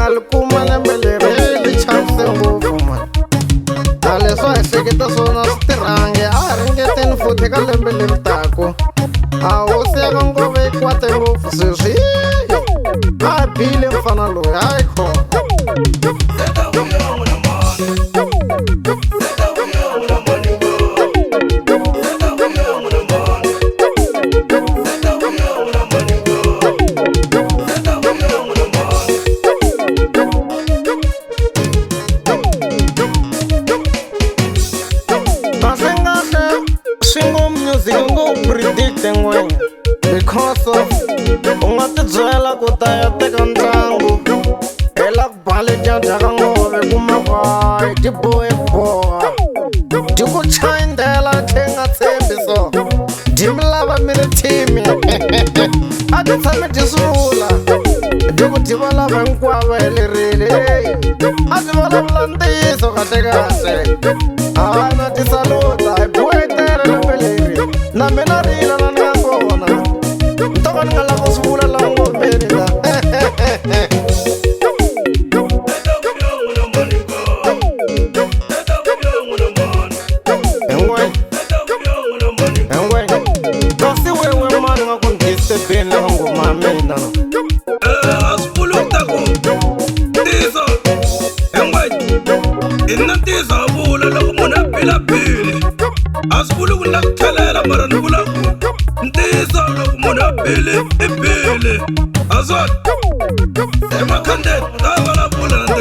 nga li kuma lembe leri li chavise ngopfu mani. A leswi a hi hleketa swona swi tirhangi, a ha ringeteni futhi ka lembe leri taku. A hosi ya ka Ngove yi kwate ngopfu sweswi, a hi bile mfana loyi hayi khona. Because of u nga ti byela ku ta ya teka ntlangu hi la ku baleja ka Ngove kuma vayi ti boha ti ku chayindela tlhe nga tshembi so di mi lava mi ri team a ti tshame ti swi vula di ku ti va lava hinkwavo helerile a ti vulavula ntiyiso kahlekahle hayi na ti saluta hi bohetela lembe leri na mina rila na ni nga kona ntoko ni nga lava ku swi vula laha Ngomeni la kasi wewe mani nga ku ndisebeni laka ngoma ya mina a swi vuli ku ta ku tisa ina tisa a vula loko munhu a bilabile a swi vuli ku na ku tlhelela mara ni vula ku ntisa loko munhu a bile i bile a swona emakhandeni ta vulavula na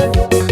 Thank you.